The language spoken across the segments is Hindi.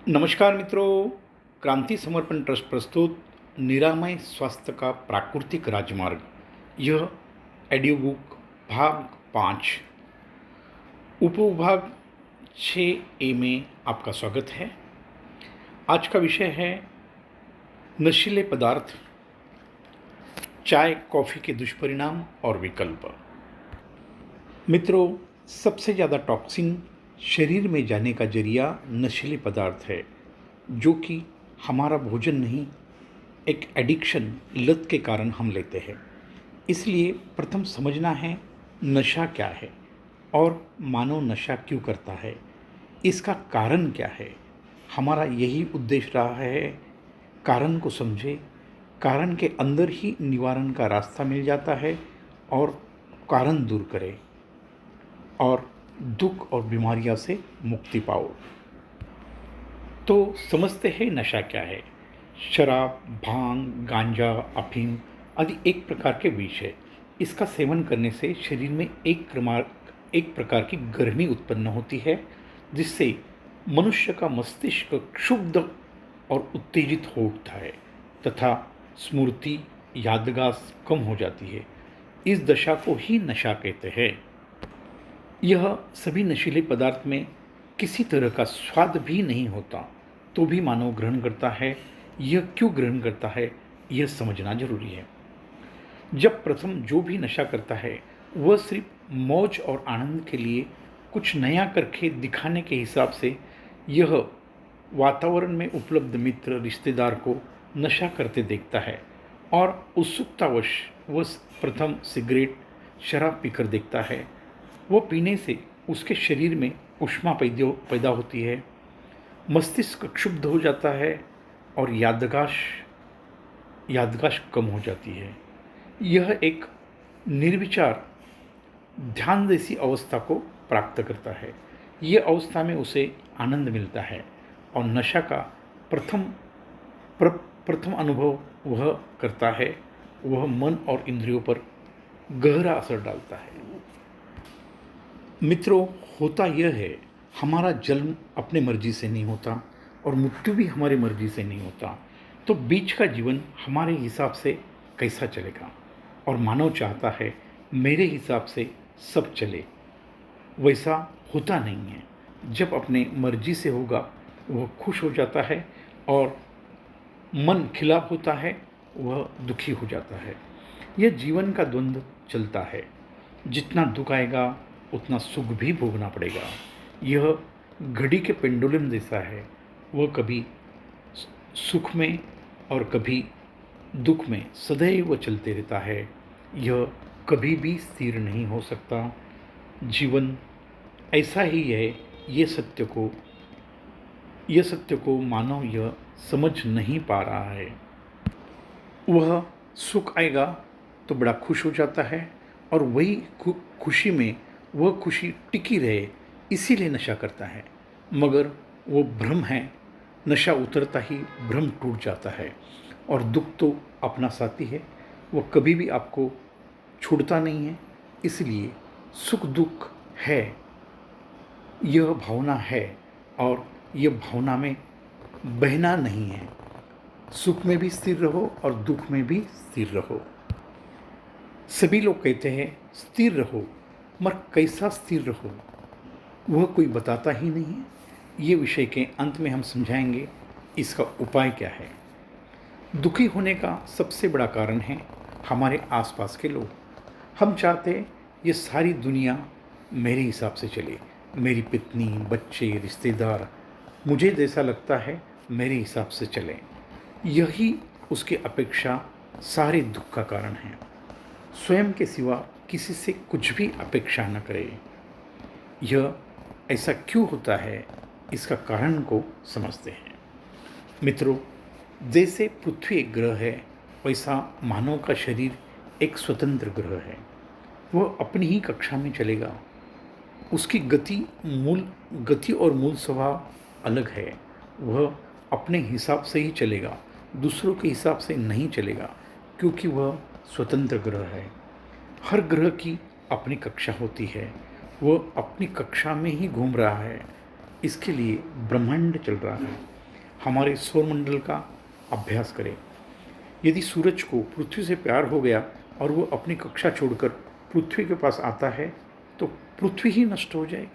नमस्कार मित्रों, क्रांति समर्पण ट्रस्ट प्रस्तुत निरामय स्वास्थ्य का प्राकृतिक राजमार्ग, यह ऑडियो बुक भाग 5 उपविभाग 6A में आपका स्वागत है। आज का विषय है नशीले पदार्थ, चाय कॉफ़ी के दुष्परिणाम और विकल्प। मित्रों, सबसे ज़्यादा टॉक्सिन शरीर में जाने का जरिया नशीले पदार्थ है, जो कि हमारा भोजन नहीं, एक एडिक्शन, लत के कारण हम लेते हैं। इसलिए प्रथम समझना है नशा क्या है और मानव नशा क्यों करता है, इसका कारण क्या है। हमारा यही उद्देश्य रहा है, कारण को समझे, कारण के अंदर ही निवारण का रास्ता मिल जाता है और कारण दूर करें और दुख और बीमारियां से मुक्ति पाओ। तो समझते हैं नशा क्या है। शराब, भांग, गांजा, अफीम आदि एक प्रकार के विष है। इसका सेवन करने से शरीर में एक प्रकार की गर्मी उत्पन्न होती है, जिससे मनुष्य का मस्तिष्क क्षुब्ध और उत्तेजित हो उठता है तथा स्मृति, याददाश्त कम हो जाती है। इस दशा को ही नशा कहते हैं। यह सभी नशीले पदार्थ में किसी तरह का स्वाद भी नहीं होता, तो भी मानव ग्रहण करता है। यह क्यों ग्रहण करता है, यह समझना जरूरी है। जब प्रथम जो भी नशा करता है, वह सिर्फ मौज और आनंद के लिए कुछ नया करके दिखाने के हिसाब से यह वातावरण में उपलब्ध मित्र, रिश्तेदार को नशा करते देखता है और उत्सुकतावश वह प्रथम सिगरेट, शराब पीकर देखता है। वो पीने से उसके शरीर में ऊष्मा पैदा होती है, मस्तिष्क क्षुब्ध हो जाता है और याददाश्त कम हो जाती है। यह एक निर्विचार ध्यान जैसी अवस्था को प्राप्त करता है। यह अवस्था में उसे आनंद मिलता है और नशा का प्रथम अनुभव वह करता है। वह मन और इंद्रियों पर गहरा असर डालता है। मित्रों, होता यह है, हमारा जन्म अपने मर्जी से नहीं होता और मृत्यु भी हमारी मर्जी से नहीं होता। तो बीच का जीवन हमारे हिसाब से कैसा चलेगा, और मानव चाहता है मेरे हिसाब से सब चले। वैसा होता नहीं है। जब अपने मर्जी से होगा वह खुश हो जाता है और मन खिलाफ होता है वह दुखी हो जाता है। यह जीवन का द्वंद्व चलता है। जितना दुख आएगा उतना सुख भी भोगना पड़ेगा। यह घड़ी के पेंडुलम जैसा है, वह कभी सुख में और कभी दुख में सदैव चलते रहता है। यह कभी भी स्थिर नहीं हो सकता। जीवन ऐसा ही है। ये सत्य को मानव यह समझ नहीं पा रहा है। वह सुख आएगा तो बड़ा खुश हो जाता है और वही खुशी में वह खुशी टिकी रहे, इसीलिए नशा करता है। मगर वो भ्रम है। नशा उतरता ही भ्रम टूट जाता है और दुख तो अपना साथी है, वह कभी भी आपको छोड़ता नहीं है। इसलिए सुख दुख है, यह भावना है और यह भावना में बहना नहीं है। सुख में भी स्थिर रहो और दुख में भी स्थिर रहो। सभी लोग कहते हैं स्थिर रहो, मगर कैसा स्थिर रहो वह कोई बताता ही नहीं है। ये विषय के अंत में हम समझाएंगे इसका उपाय क्या है। दुखी होने का सबसे बड़ा कारण है हमारे आसपास के लोग। हम चाहते ये सारी दुनिया मेरे हिसाब से चले, मेरी पत्नी, बच्चे, रिश्तेदार मुझे जैसा लगता है मेरे हिसाब से चले। यही उसकी अपेक्षा सारे दुख का कारण है। स्वयं के सिवा किसी से कुछ भी अपेक्षा न करें। यह ऐसा क्यों होता है, इसका कारण को समझते हैं। मित्रों, जैसे पृथ्वी एक ग्रह है, वैसा मानव का शरीर एक स्वतंत्र ग्रह है। वह अपनी ही कक्षा में चलेगा। उसकी गति और मूल स्वभाव अलग है। वह अपने हिसाब से ही चलेगा, दूसरों के हिसाब से नहीं चलेगा, क्योंकि वह स्वतंत्र ग्रह है। हर ग्रह की अपनी कक्षा होती है, वो अपनी कक्षा में ही घूम रहा है। इसके लिए ब्रह्मांड चल रहा है। हमारे सौरमंडल का अभ्यास करें। यदि सूरज को पृथ्वी से प्यार हो गया और वो अपनी कक्षा छोड़कर पृथ्वी के पास आता है तो पृथ्वी ही नष्ट हो जाएगी।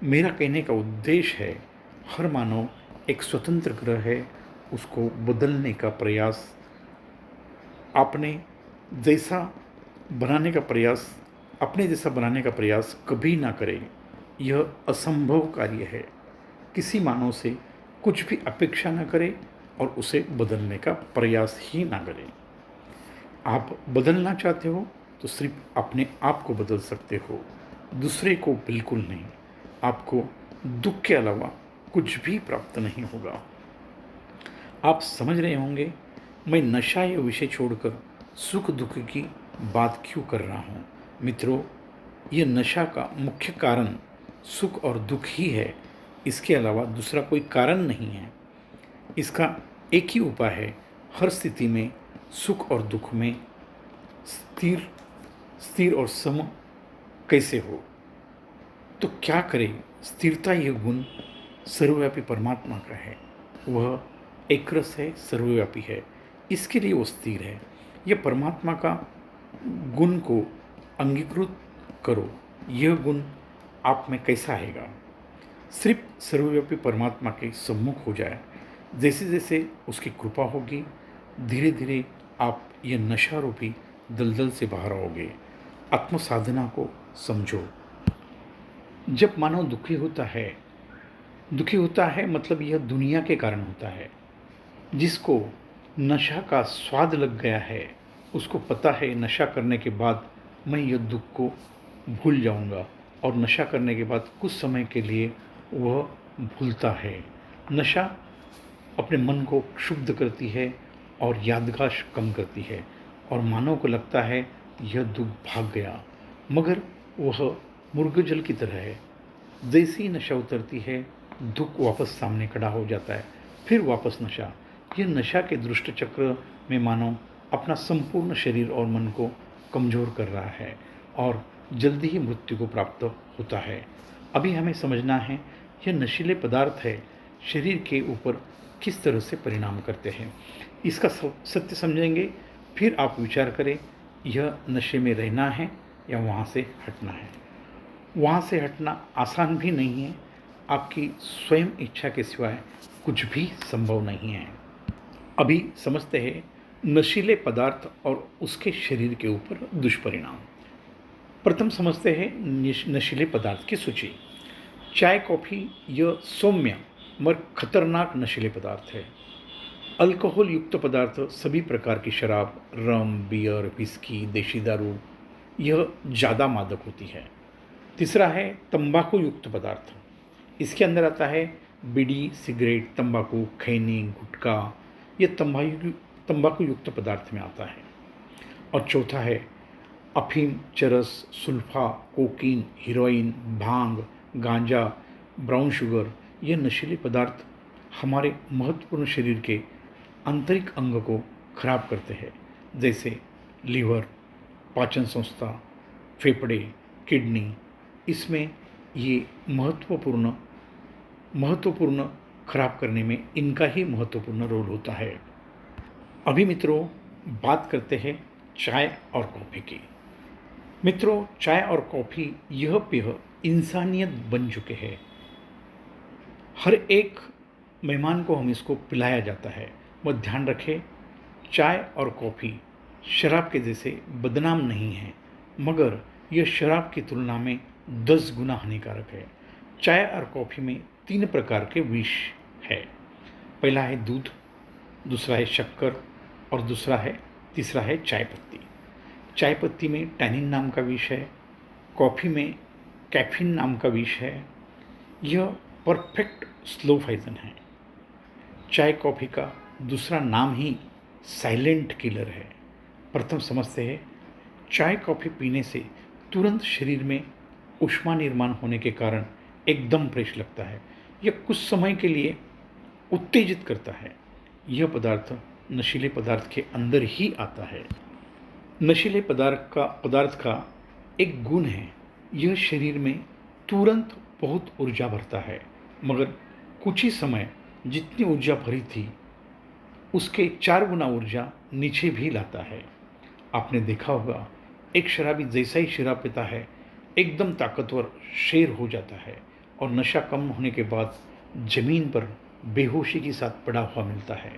मेरा कहने का उद्देश्य है, हर मानव एक स्वतंत्र ग्रह है, उसको बदलने का प्रयास, अपने जैसा बनाने का प्रयास अपने जैसा बनाने का प्रयास कभी ना करें। यह असंभव कार्य है। किसी मानव से कुछ भी अपेक्षा न करें और उसे बदलने का प्रयास ही ना करें। आप बदलना चाहते हो तो सिर्फ अपने आप को बदल सकते हो, दूसरे को बिल्कुल नहीं। आपको दुख के अलावा कुछ भी प्राप्त नहीं होगा। आप समझ रहे होंगे मैं नशा या विषय छोड़कर सुख दुख की बात क्यों कर रहा हूँ। मित्रों, यह नशा का मुख्य कारण सुख और दुख ही है। इसके अलावा दूसरा कोई कारण नहीं है। इसका एक ही उपाय है, हर स्थिति में सुख और दुख में स्थिर और सम कैसे हो। तो क्या करें। स्थिरता यह गुण सर्वव्यापी परमात्मा का है। वह एक रस है, सर्वव्यापी है, इसके लिए वो स्थिर है। यह परमात्मा का गुण को अंगीकृत करो। यह गुण आप में कैसा आएगा। सिर्फ सर्वव्यापी परमात्मा के सम्मुख हो जाए। जैसे जैसे उसकी कृपा होगी, धीरे धीरे आप यह नशा रूपी दलदल से बाहर आओगे। आत्म साधना को समझो। जब मानव दुखी होता है मतलब यह दुनिया के कारण होता है। जिसको नशा का स्वाद लग गया है, उसको पता है नशा करने के बाद मैं यह दुख को भूल जाऊंगा, और नशा करने के बाद कुछ समय के लिए वह भूलता है। नशा अपने मन को क्षुब्ध करती है और याददाश्त कम करती है, और मानव को लगता है यह दुख भाग गया, मगर वह मुर्गजल की तरह है। जैसे ही नशा उतरती है, दुख वापस सामने खड़ा हो जाता है, फिर वापस नशा। यह नशा के दुष्ट चक्र में मानव अपना संपूर्ण शरीर और मन को कमज़ोर कर रहा है और जल्दी ही मृत्यु को प्राप्त होता है। अभी हमें समझना है यह नशीले पदार्थ है, शरीर के ऊपर किस तरह से परिणाम करते हैं। इसका सत्य समझेंगे, फिर आप विचार करें यह नशे में रहना है या वहाँ से हटना है। वहाँ से हटना आसान भी नहीं है। आपकी स्वयं इच्छा के सिवाय कुछ भी संभव नहीं है। अभी समझते हैं नशीले पदार्थ और उसके शरीर के ऊपर दुष्परिणाम। प्रथम समझते हैं नशीले पदार्थ की सूची। चाय, कॉफ़ी यह सौम्य मगर खतरनाक नशीले पदार्थ है। अल्कोहल युक्त पदार्थ सभी प्रकार की शराब, रम, बियर, विस्की, देशी दारू यह ज़्यादा मादक होती है। तीसरा है तंबाकू युक्त पदार्थ। इसके अंदर आता है बीड़ी, सिगरेट, तंबाकू, खैनी, गुटखा, यह तंबाकू युक्त पदार्थ में आता है। और चौथा है अफीम, चरस, सुल्फा, कोकीन, हीरोइन, भांग, गांजा, ब्राउन शुगर। यह नशीले पदार्थ हमारे महत्वपूर्ण शरीर के आंतरिक अंग को खराब करते हैं, जैसे लीवर, पाचन संस्था, फेफड़े, किडनी। इसमें ये महत्वपूर्ण खराब करने में इनका ही महत्वपूर्ण रोल होता है। अभी मित्रों बात करते हैं चाय और कॉफ़ी की। मित्रों, चाय और कॉफ़ी यह पेय इंसानियत बन चुके हैं। हर एक मेहमान को हम इसको पिलाया जाता है। वह ध्यान रखें, चाय और कॉफ़ी शराब के जैसे बदनाम नहीं है, मगर यह शराब की तुलना में 10 गुना हानिकारक है। चाय और कॉफ़ी में 3 प्रकार के विष है। पहला है दूध, दूसरा है शक्कर और तीसरा है चाय पत्ती। चाय पत्ती में टैनिन नाम का विष है, कॉफ़ी में कैफीन नाम का विष है। यह परफेक्ट स्लो पॉइजन है। चाय कॉफ़ी का दूसरा नाम ही साइलेंट किलर है। प्रथम समझते हैं, चाय कॉफ़ी पीने से तुरंत शरीर में ऊष्मा निर्माण होने के कारण एकदम फ्रेश लगता है। यह कुछ समय के लिए उत्तेजित करता है। यह पदार्थ नशीले पदार्थ के अंदर ही आता है। नशीले पदार्थ का एक गुण है, यह शरीर में तुरंत बहुत ऊर्जा भरता है, मगर कुछ ही समय जितनी ऊर्जा भरी थी उसके 4 गुना ऊर्जा नीचे भी लाता है। आपने देखा होगा, एक शराबी जैसा ही शराब पीता है एकदम ताकतवर शेर हो जाता है और नशा कम होने के बाद जमीन पर बेहोशी के साथ पड़ा हुआ मिलता है।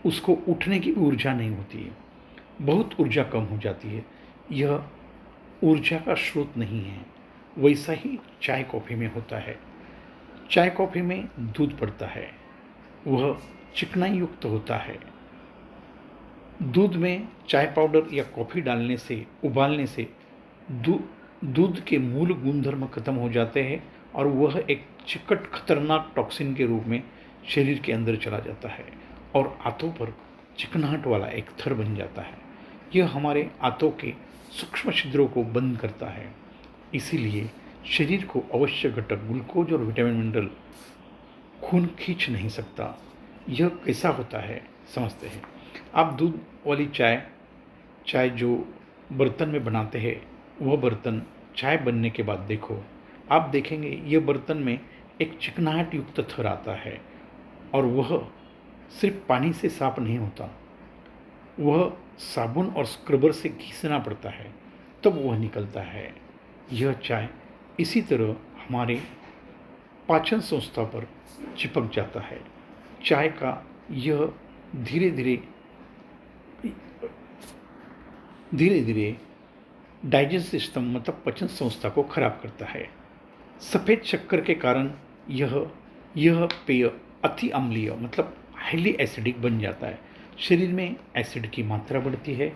उसको उठने की ऊर्जा नहीं होती है, बहुत ऊर्जा कम हो जाती है। यह ऊर्जा का स्रोत नहीं है। वैसा ही चाय कॉफ़ी में होता है। चाय कॉफ़ी में दूध पड़ता है, वह चिकनाई युक्त होता है। दूध में चाय पाउडर या कॉफ़ी डालने से, उबालने से दूध के मूल गुणधर्म खत्म हो जाते हैं और वह एक चिकट खतरनाक टॉक्सिन के रूप में शरीर के अंदर चला जाता है और आंतों पर चिकनाहट वाला एक थर बन जाता है। यह हमारे आंतों के सूक्ष्म छिद्रों को बंद करता है। इसीलिए शरीर को आवश्यक घटक ग्लूकोज और विटामिन मिनरल खून खींच नहीं सकता। यह कैसा होता है समझते हैं। आप दूध वाली चाय जो बर्तन में बनाते हैं, वह बर्तन चाय बनने के बाद देखो, आप देखेंगे यह बर्तन में एक चिकनाहट युक्त थर आता है और वह सिर्फ पानी से साफ नहीं होता, वह साबुन और स्क्रबर से घिसना पड़ता है, तब वह निकलता है। यह चाय इसी तरह हमारे पाचन संस्था पर चिपक जाता है। चाय का यह धीरे धीरे डाइजेस्ट सिस्टम मतलब पचन संस्था को खराब करता है। सफ़ेद शक्कर के कारण यह पेय अति अम्लीय मतलब हाईली एसिडिक बन जाता है। शरीर में एसिड की मात्रा बढ़ती है।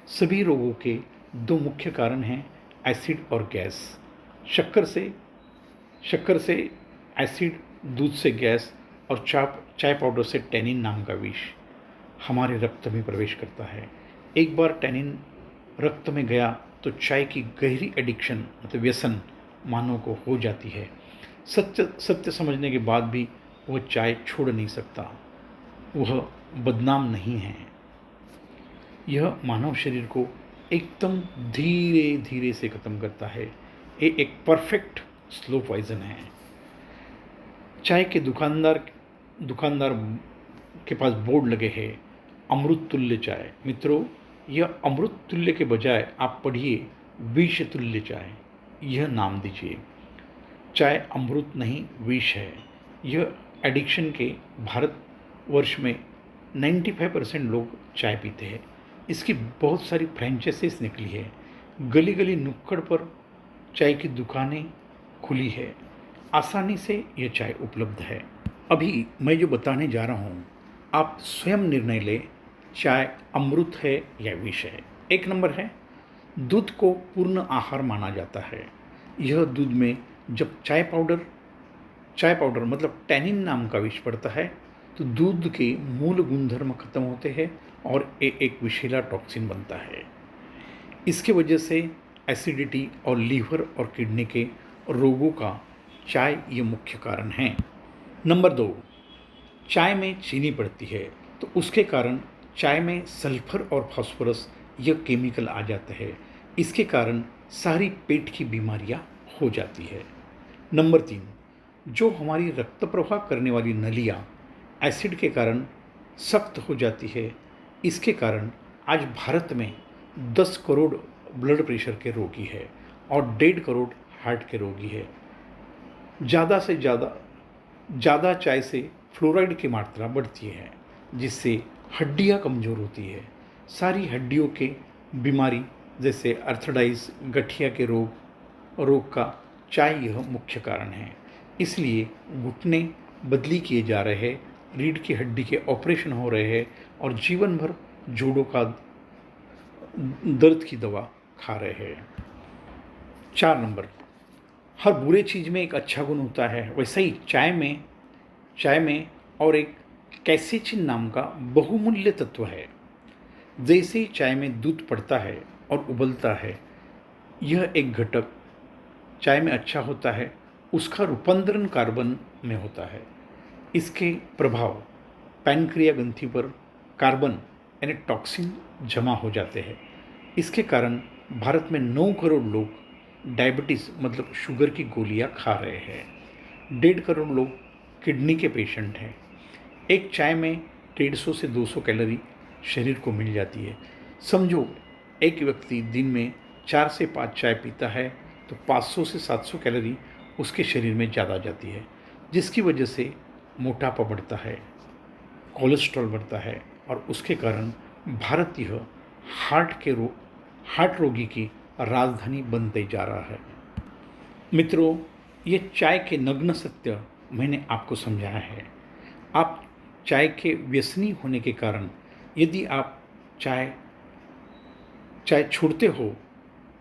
सभी रोगों के 2 मुख्य कारण हैं, एसिड और गैस। शक्कर से एसिड, दूध से गैस और चाय पाउडर से टैनिन नाम का विष हमारे रक्त में प्रवेश करता है। एक बार टैनिन रक्त में गया तो चाय की गहरी एडिक्शन मतलब व्यसन मानव को हो जाती है। सत्य समझने के बाद भी वह चाय छोड़ नहीं सकता। वह बदनाम नहीं है। यह मानव शरीर को एकदम धीरे धीरे से ख़त्म करता है। ये एक परफेक्ट स्लो पॉइजन है। चाय के दुकानदार के पास बोर्ड लगे हैं, अमृत तुल्य चाय। मित्रों, यह अमृत तुल्य के बजाय आप पढ़िए विष तुल्य चाय, यह नाम दीजिए। चाय अमृत नहीं विष है। यह एडिक्शन के भारतवर्ष में 95% लोग चाय पीते हैं। इसकी बहुत सारी फ्रेंचाइजीज निकली है। गली गली नुक्कड़ पर चाय की दुकानें खुली है। आसानी से यह चाय उपलब्ध है। अभी मैं जो बताने जा रहा हूँ, आप स्वयं निर्णय लें, चाय अमृत है या विष है। 1 नंबर है, दूध को पूर्ण आहार माना जाता है। यह दूध में जब चाय पाउडर मतलब टैनिन नाम का विष पड़ता है तो दूध के मूल गुणधर्म खत्म होते हैं और एक विषैला टॉक्सिन बनता है। इसके वजह से एसिडिटी और लीवर और किडनी के रोगों का चाय ये मुख्य कारण है। नंबर 2, चाय में चीनी पड़ती है तो उसके कारण चाय में सल्फर और फास्फोरस यह केमिकल आ जाते हैं। इसके कारण सारी पेट की बीमारियां हो जाती है। नंबर 3, जो हमारी रक्त प्रवाह करने वाली नलियां एसिड के कारण सख्त हो जाती है, इसके कारण आज भारत में 10 करोड़ ब्लड प्रेशर के रोगी है और 1.5 करोड़ हार्ट के रोगी है। ज़्यादा से ज़्यादा चाय से फ्लोराइड की मात्रा बढ़ती है, जिससे हड्डियाँ कमज़ोर होती है। सारी हड्डियों के बीमारी जैसे अर्थराइटिस, गठिया के रोग का चाय यह मुख्य कारण है। इसलिए घुटने बदली किए जा रहे हैं, रीढ़ की हड्डी के ऑपरेशन हो रहे हैं और जीवन भर जोड़ों का दर्द की दवा खा रहे हैं। 4 नंबर, हर बुरे चीज़ में एक अच्छा गुण होता है, वैसे ही चाय में और एक कैसेचिन नाम का बहुमूल्य तत्व है। जैसे ही चाय में दूध पड़ता है और उबलता है, यह एक घटक चाय में अच्छा होता है, उसका रूपांतरण कार्बन में होता है। इसके प्रभाव पैनक्रिया ग्रंथि पर कार्बन यानी टॉक्सिन जमा हो जाते हैं। इसके कारण भारत में 9 करोड़ लोग डायबिटीज़ मतलब शुगर की गोलियां खा रहे हैं। 1.5 करोड़ लोग किडनी के पेशेंट हैं। एक चाय में 150 से 200 कैलोरी शरीर को मिल जाती है। समझो एक व्यक्ति दिन में 4 से 5 चाय पीता है तो 500 से 700 कैलोरी उसके शरीर में ज़्यादा जाती है, जिसकी वजह से मोटापा बढ़ता है, कोलेस्ट्रॉल बढ़ता है और उसके कारण भारत यह हार्ट रोगी की राजधानी बनते जा रहा है। मित्रों, ये चाय के नग्न सत्य मैंने आपको समझाया है। आप चाय के व्यसनी होने के कारण यदि आप चाय छोड़ते हो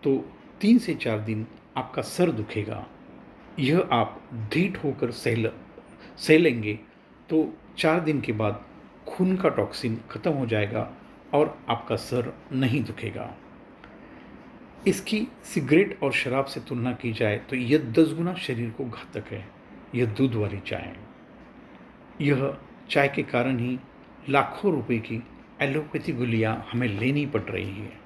तो 3 से 4 दिन आपका सर दुखेगा। यह आप ढीठ होकर सह लेंगे तो 4 दिन के बाद खून का टॉक्सिन खत्म हो जाएगा और आपका सर नहीं दुखेगा। इसकी सिगरेट और शराब से तुलना की जाए तो यह 10 गुना शरीर को घातक है। यह दूध वाली चाय, यह चाय के कारण ही लाखों रुपए की एलोपैथी गोलियां हमें लेनी पड़ रही है।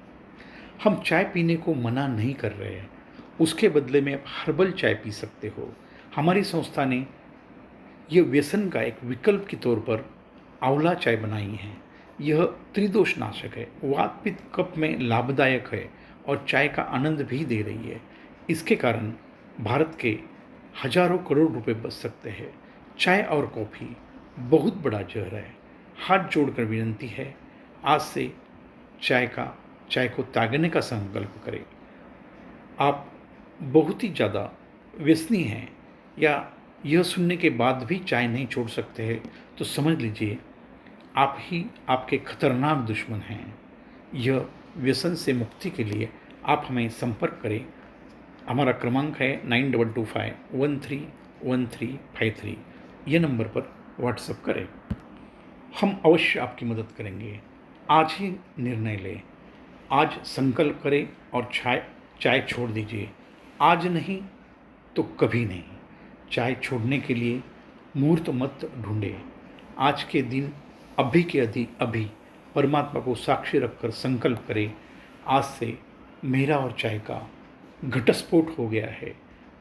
हम चाय पीने को मना नहीं कर रहे हैं, उसके बदले में आप हर्बल चाय पी सकते हो। हमारी संस्था ने यह व्यसन का एक विकल्प के तौर पर आंवला चाय बनाई है। यह त्रिदोष नाशक है, वात पित्त कफ में लाभदायक है और चाय का आनंद भी दे रही है। इसके कारण भारत के हजारों करोड़ रुपए बच सकते हैं। चाय और कॉफ़ी बहुत बड़ा जहर है। हाथ जोड़कर विनती है, आज से चाय को त्यागने का संकल्प करें। आप बहुत ही ज़्यादा व्यसनी हैं या यह सुनने के बाद भी चाय नहीं छोड़ सकते हैं तो समझ लीजिए आप ही आपके खतरनाक दुश्मन हैं। यह व्यसन से मुक्ति के लिए आप हमें संपर्क करें। हमारा क्रमांक है 9225131353। यह नंबर पर व्हाट्सएप करें। हम अवश्य आपकी मदद करेंगे। आज ही निर्णय लें, आज संकल्प करें और चाय छोड़ दीजिए। आज नहीं तो कभी नहीं। चाय छोड़ने के लिए मुहूर्त मत ढूंढें। आज के दिन अभी के अभी परमात्मा को साक्षी रखकर संकल्प करें, आज से मेरा और चाय का घटस्फोट हो गया है,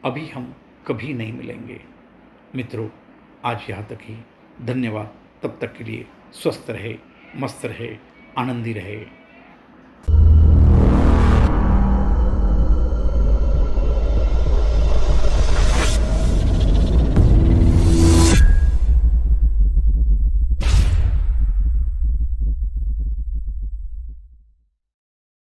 अभी हम कभी नहीं मिलेंगे। मित्रों, आज यहाँ तक ही। धन्यवाद। तब तक के लिए स्वस्थ रहे, मस्त रहे, आनंदी रहे।